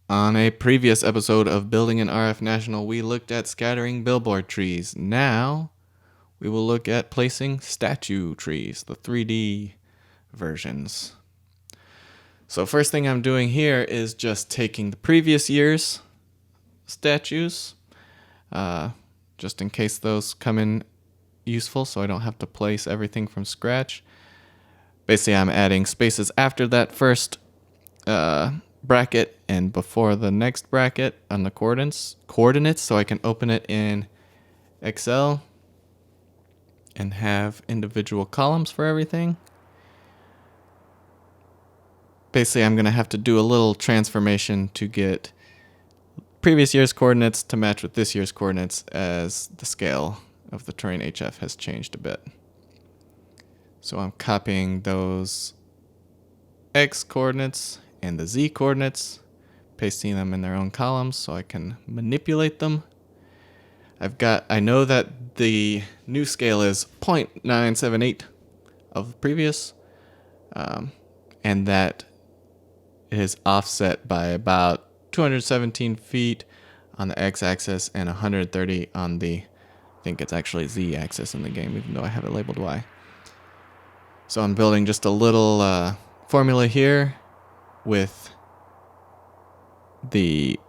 On a previous episode of Building an RF National, we looked at scattering billboard trees. Now, we will look at placing statue trees, the 3D versions. So first thing I'm doing here is just taking the previous year's statues, just in case those come in useful so I don't have to place everything from scratch. Basically, I'm adding spaces after that first bracket and before the next bracket on the coordinates so I can open it in Excel and have individual columns for everything. Basically, I'm going to have to do a little transformation to get previous year's coordinates to match with this year's coordinates, as the scale of the terrain HF has changed a bit. So I'm copying those X coordinates and the Z coordinates, pasting them in their own columns so I can manipulate them. I know that the new scale is 0.978 of the previous, and that it is offset by about 217 feet on the X-axis and 130 on the, I think it's actually Z-axis in the game, even though I have it labeled Y. So I'm building just a little formula here with the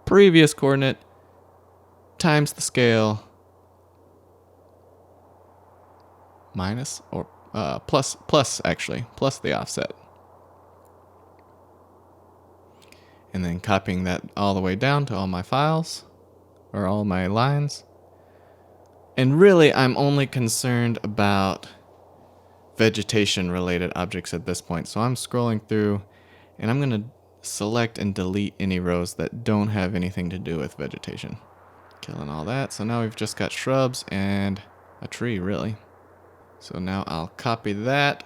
previous coordinate times the scale minus or plus the offset. And then copying that all the way down to all my files or all my lines. And really, I'm only concerned about vegetation related objects at this point. So I'm scrolling through and I'm going to select and delete any rows that don't have anything to do with vegetation. Killing all that. So now we've just got shrubs and a tree, really. So now I'll copy that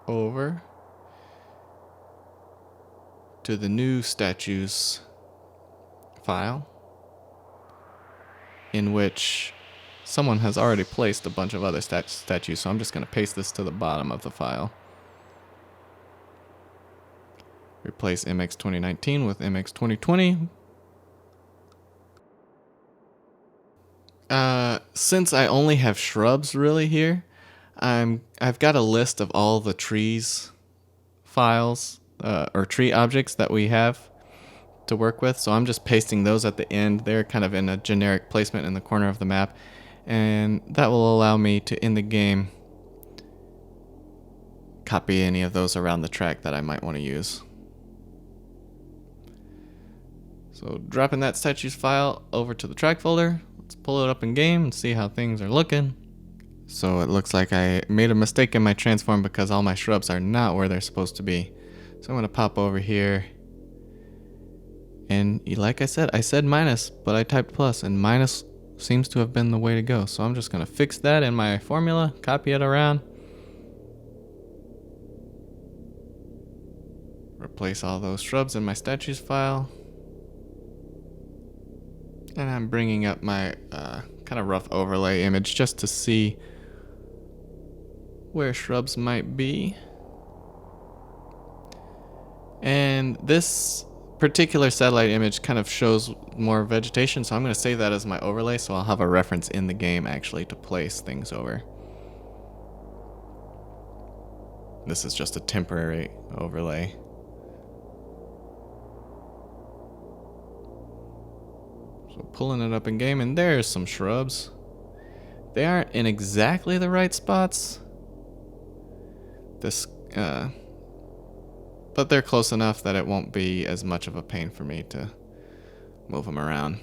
over to the new statues file, in which someone has already placed a bunch of other statues, so I'm just going to paste this to the bottom of the file. Replace MX 2019 with MX 2020. Since I only have shrubs really here, I've got a list of all the trees files or tree objects that we have to work with, so I'm just pasting those at the end. They're kind of in a generic placement in the corner of the map, and that will allow me to, in the game, copy any of those around the track that I might want to use. So dropping that statues file over to the track folder. Let's pull it up in game and see how things are looking. So it looks like I made a mistake in my transform because all my shrubs are not where they're supposed to be. So I'm going to pop over here. And like I said minus, but I typed plus, and minus seems to have been the way to go. So I'm just going to fix that in my formula, copy it around. Replace all those shrubs in my statues file. And I'm bringing up my kind of rough overlay image just to see where shrubs might be. And this particular satellite image kind of shows more vegetation, so I'm going to save that as my overlay, so I'll have a reference in the game actually to place things over. This is just a temporary overlay. So pulling it up in game, and there's some shrubs. They aren't in exactly the right spots. But they're close enough that it won't be as much of a pain for me to move them around.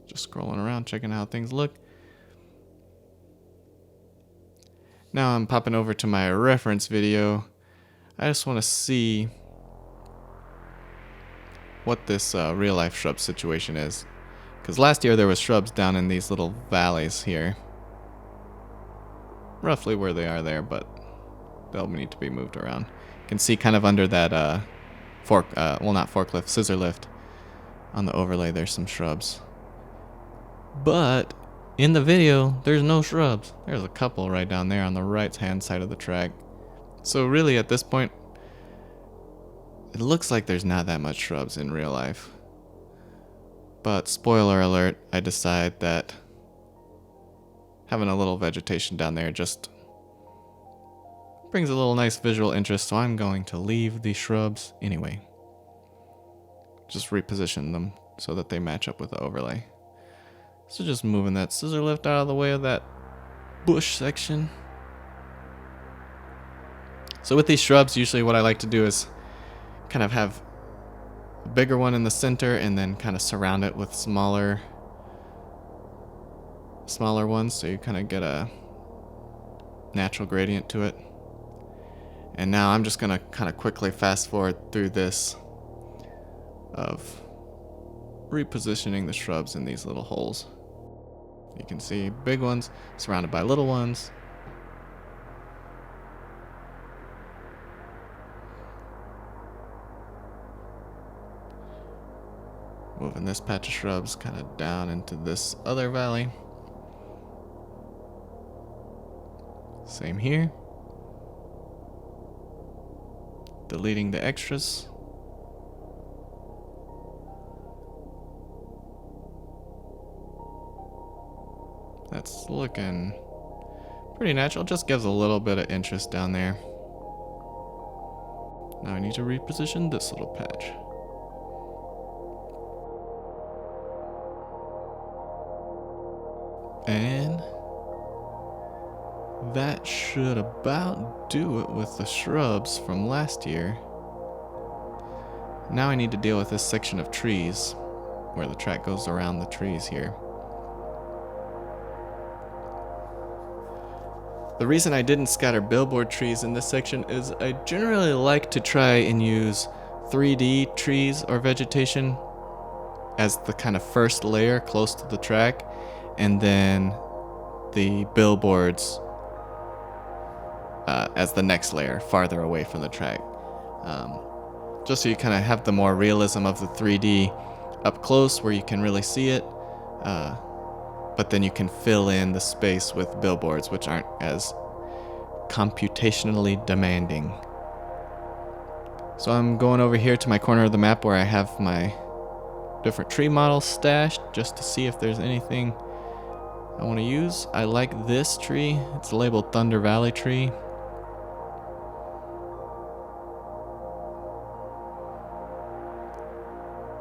Just scrolling around, checking how things look. Now I'm popping over to my reference video. I just want to see what this real life shrub situation is. Because last year there was shrubs down in these little valleys here. Roughly where they are there, but they'll need to be moved around. You can see kind of under that not forklift, scissor lift on the overlay, there's some shrubs. But in the video, there's no shrubs. There's a couple right down there on the right hand side of the track. So really at this point, it looks like there's not that much shrubs in real life. But spoiler alert, I decide that having a little vegetation down there just brings a little nice visual interest, so I'm going to leave the shrubs anyway. Just reposition them so that they match up with the overlay. So just moving that scissor lift out of the way of that bush section. So with these shrubs, usually what I like to do is kind of have a bigger one in the center and then kind of surround it with smaller ones, so you kind of get a natural gradient to it. And now I'm just gonna kind of quickly fast forward through this of repositioning the shrubs in these little holes. You can see big ones surrounded by little ones. Moving this patch of shrubs kind of down into this other valley. Same here. Deleting the extras. That's looking pretty natural. Just gives a little bit of interest down there. Now I need to reposition this little patch. And that should about do it with the shrubs from last year. Now I need to deal with this section of trees where the track goes around the trees here. The reason I didn't scatter billboard trees in this section is I generally like to try and use 3D trees or vegetation as the kind of first layer close to the track, and then the billboards as the next layer farther away from the track. Just so you kind of have the more realism of the 3D up close where you can really see it, but then you can fill in the space with billboards, which aren't as computationally demanding. So I'm going over here to my corner of the map where I have my different tree models stashed just to see if there's anything I want to use. I like this tree. It's labeled Thunder Valley Tree.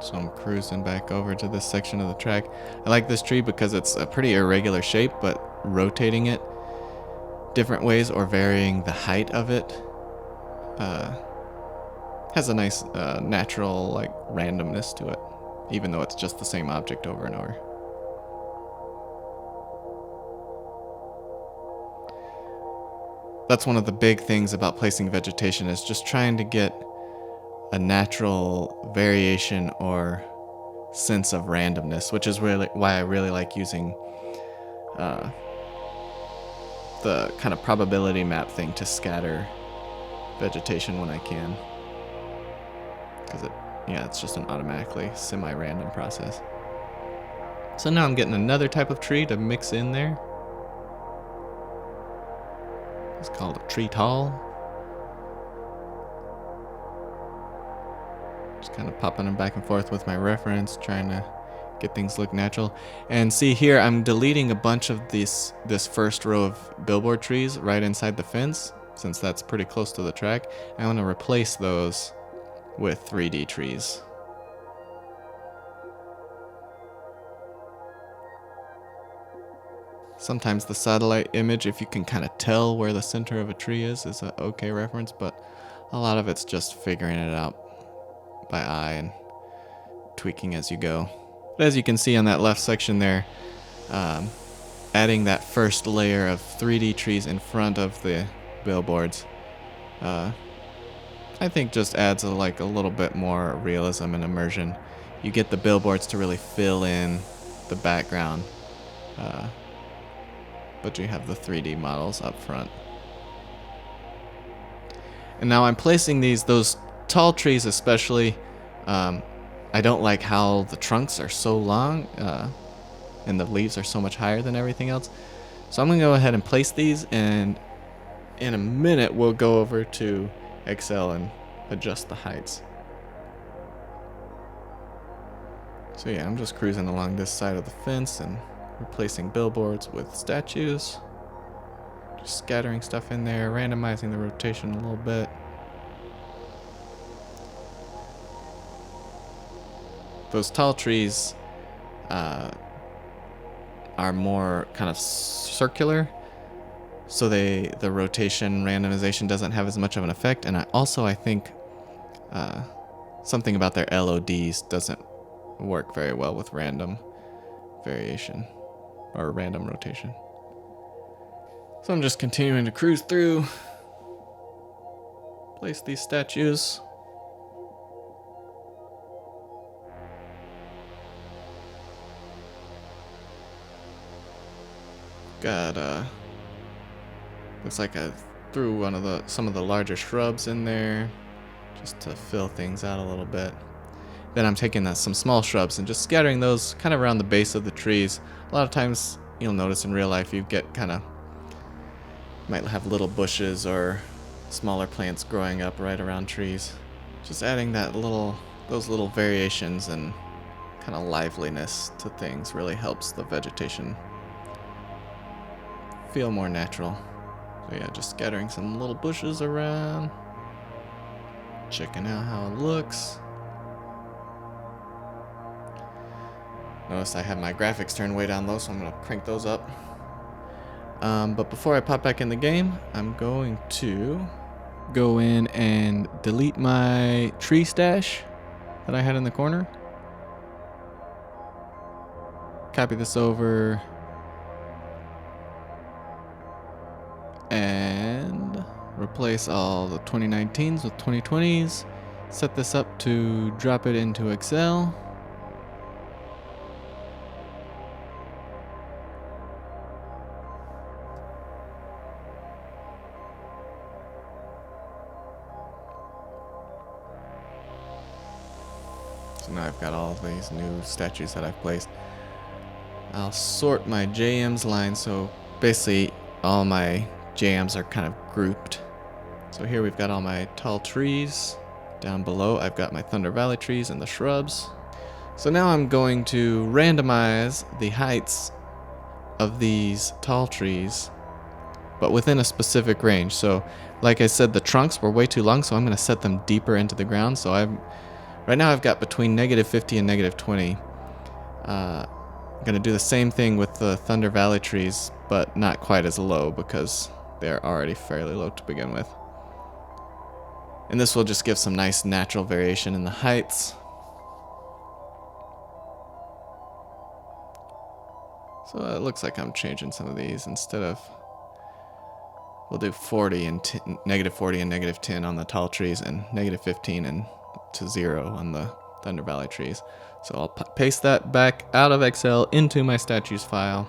So I'm cruising back over to this section of the track. I like this tree because it's a pretty irregular shape, but rotating it different ways or varying the height of it has a nice natural like randomness to it, even though it's just the same object over and over. That's one of the big things about placing vegetation, is just trying to get a natural variation or sense of randomness, which is really why I really like using the kind of probability map thing to scatter vegetation when I can, because it's just an automatically semi-random process. So now I'm getting another type of tree to mix in there. It's called a tree tall. Just kind of popping them back and forth with my reference, trying to get things look natural. And see here, I'm deleting a bunch of this first row of billboard trees right inside the fence, since that's pretty close to the track. I want to replace those with 3D trees. Sometimes the satellite image, if you can kind of tell where the center of a tree is an okay reference, but a lot of it's just figuring it out by eye and tweaking as you go. But as you can see on that left section there, adding that first layer of 3D trees in front of the billboards, I think just adds a little bit more realism and immersion. You get the billboards to really fill in the background, but you have the 3D models up front. And now I'm placing those tall trees especially. I don't like how the trunks are so long and the leaves are so much higher than everything else. So I'm going to go ahead and place these and in a minute we'll go over to Excel and adjust the heights. So yeah, I'm just cruising along this side of the fence and replacing billboards with statues. Just scattering stuff in there, randomizing the rotation a little bit. Those tall trees are more kind of circular, so the rotation randomization doesn't have as much of an effect. And I think something about their LODs doesn't work very well with random variation or random rotation. So I'm just continuing to cruise through, place these statues. Got looks like I threw some of the larger shrubs in there just to fill things out a little bit. Then I'm taking some small shrubs and just scattering those kind of around the base of the trees. A lot of times you'll notice in real life you get might have little bushes or smaller plants growing up right around trees. Just adding those little variations and kind of liveliness to things really helps the vegetation feel more natural. So yeah, just scattering some little bushes around, checking out how it looks. Notice I have my graphics turned way down low, so I'm going to crank those up. But before I pop back in the game, I'm going to go in and delete my tree stash that I had in the corner. Copy this over. And replace all the 2019s with 2020s. Set this up to drop it into Excel. So now I've got all these new statues that I've placed. I'll sort my JMs line, so basically all my JMs are kind of grouped. So here we've got all my tall trees. Down below I've got my Thunder Valley trees and the shrubs. So now I'm going to randomize the heights of these tall trees, but within a specific range. So like I said, the trunks were way too long, so I'm going to set them deeper into the ground. So right now I've got between -50 and -20. I'm going to do the same thing with the Thunder Valley trees, but not quite as low because they're already fairly low to begin with. And this will just give some nice natural variation in the heights. So it looks like I'm changing some of these. Instead of, we'll do 40 and -40 and -10 on the tall trees, and -15 and to 0 on the Thunder Valley trees. So I'll paste that back out of Excel into my statues file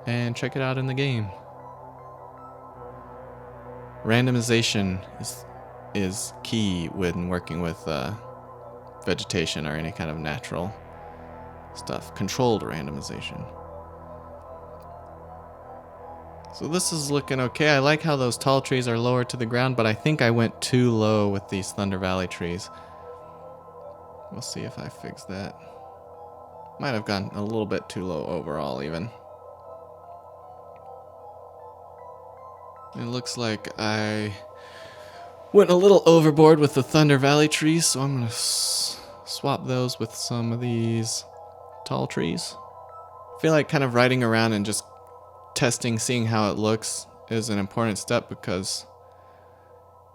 and check it out in the game. Randomization is key when working with vegetation or any kind of natural stuff. Controlled randomization. So this is looking okay. I like how those tall trees are lower to the ground, but I think I went too low with these Thunder Valley trees. We'll see if I fix that. Might have gone a little bit too low overall even. It looks like I went a little overboard with the Thunder Valley trees, so I'm going to swap those with some of these tall trees. I feel like kind of riding around and just testing, seeing how it looks is an important step, because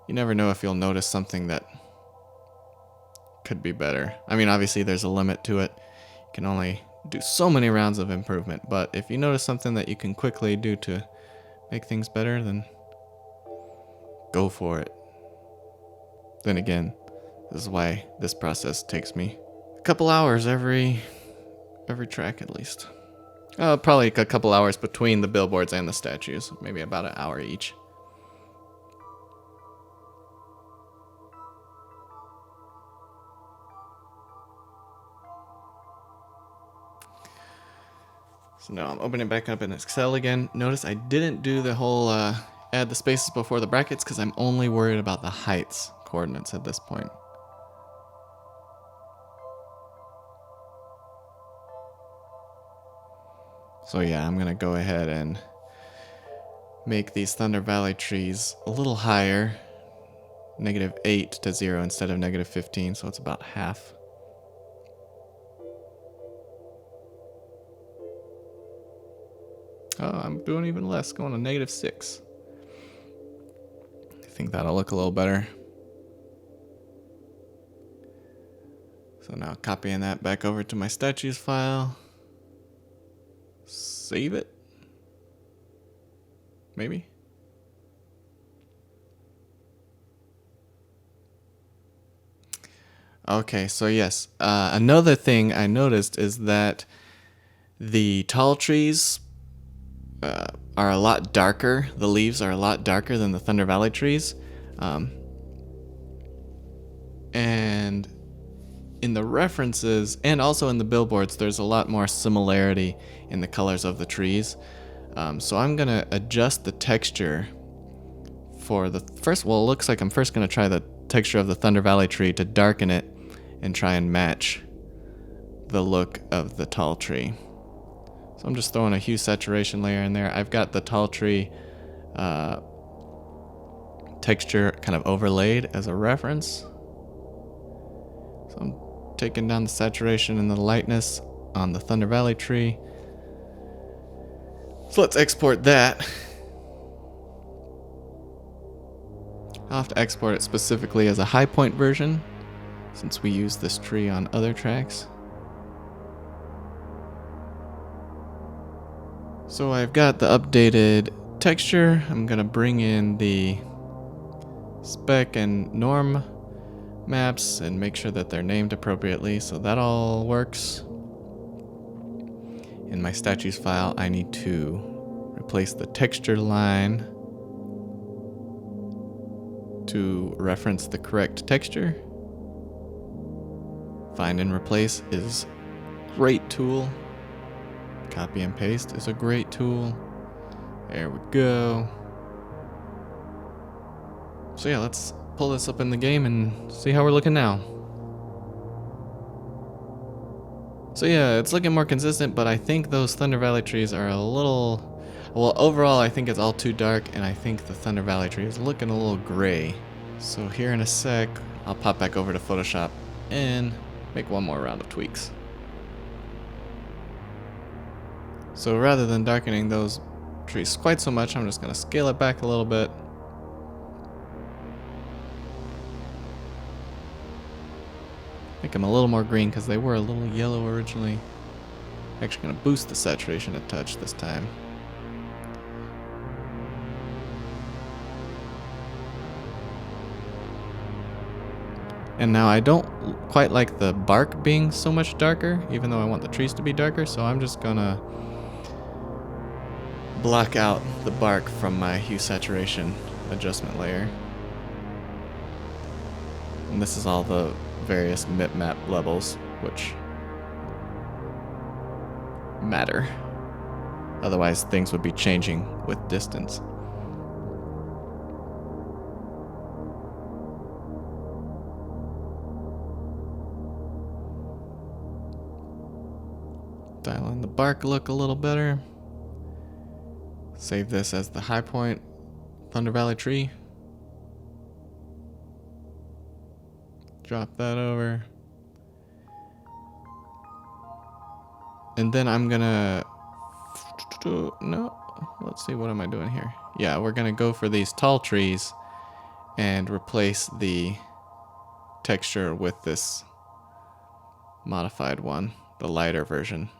you never know if you'll notice something that could be better. I mean, obviously there's a limit to it. You can only do so many rounds of improvement, but if you notice something that you can quickly do to make things better, then go for it. Then again, this is why this process takes me a couple hours every track at least. Probably a couple hours between the billboards and the statues, maybe about an hour each. So now I'm opening it back up in Excel again. Notice I didn't do the whole add the spaces before the brackets because I'm only worried about the heights coordinates at this point. So yeah, I'm gonna go ahead and make these Thunder Valley trees a little higher, -8 to 0 instead of -15, so it's about half. Oh, I'm doing even less, going to -6. I think that'll look a little better. So now copying that back over to my statues file. Save it. Maybe. Okay, so yes, another thing I noticed is that the tall trees are a lot darker. The leaves are a lot darker than the Thunder Valley trees. And in the references and also in the billboards, there's a lot more similarity in the colors of the trees. So I'm going to adjust the texture for the first. Well, it looks like I'm first going to try the texture of the Thunder Valley tree to darken it and try and match the look of the tall tree. So I'm just throwing a hue saturation layer in there. I've got the tall tree texture kind of overlaid as a reference. So I'm taking down the saturation and the lightness on the Thunder Valley tree. So let's export that. I'll have to export it specifically as a high point version since we use this tree on other tracks. So I've got the updated texture. I'm gonna bring in the spec and norm maps and make sure that they're named appropriately, so that all works. In my statues file, I need to replace the texture line to reference the correct texture. Find and replace is a great tool. Copy and paste is a great tool. There we go. So yeah, let's pull this up in the game and see how we're looking now. So yeah, it's looking more consistent, but I think those Thunder Valley trees are a little... Well, overall, I think it's all too dark, and I think the Thunder Valley tree is looking a little gray. So here in a sec, I'll pop back over to Photoshop and make one more round of tweaks. So rather than darkening those trees quite so much, I'm just going to scale it back a little bit. Make them a little more green because they were a little yellow originally. Actually going to boost the saturation a touch this time. And now I don't quite like the bark being so much darker, even though I want the trees to be darker, so I'm just gonna block out the bark from my hue saturation adjustment layer. And this is all the various map levels, which matter. Otherwise, things would be changing with distance. Dial in the bark look a little better. Save this as the high point Thunder Valley tree. Drop that over. And then I'm gonna... No, let's see, what am I doing here? Yeah, we're gonna go for these tall trees and replace the texture with this modified one, the lighter version.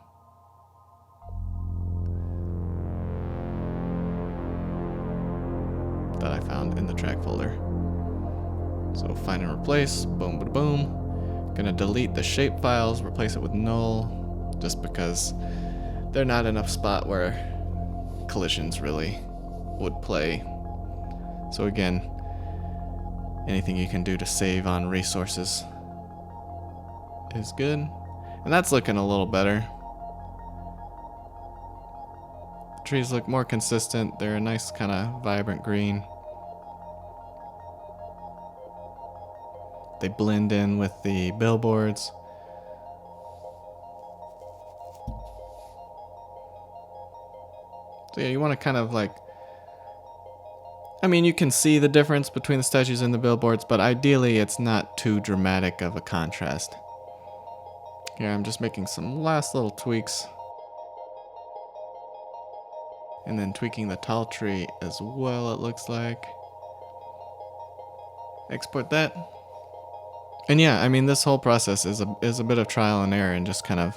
That I found in the track folder. So find and replace, boom, boom, boom. Gonna delete the shape files, replace it with null, just because they're not enough spot where collisions really would play. So again, anything you can do to save on resources is good. And that's looking a little better. trees look more consistent. They're a nice kind of vibrant green. They blend in with the billboards. So yeah, you want to kind of like, I mean, you can see the difference between the statues and the billboards, but ideally it's not too dramatic of a contrast. Here I'm just making some last little tweaks. And then tweaking the tall tree as well, it looks like. Export that. And yeah, I mean, this whole process is a bit of trial and error and just kind of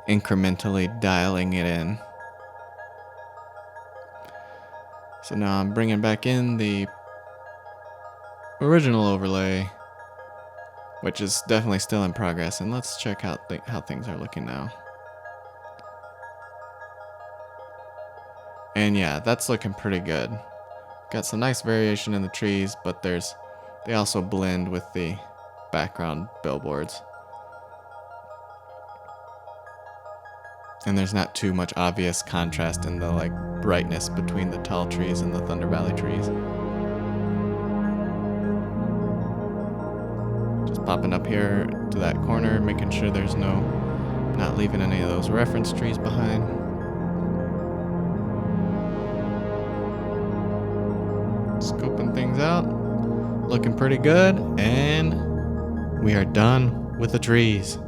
incrementally dialing it in. So now I'm bringing back in the original overlay, which is definitely still in progress. And let's check out how things are looking now. And yeah, that's looking pretty good. Got some nice variation in the trees, but they also blend with the background billboards. And there's not too much obvious contrast in the like brightness between the tall trees and the Thunder Valley trees. Just popping up here to that corner, making sure there's not leaving any of those reference trees behind. Scoping things out, looking pretty good, and we are done with the trees.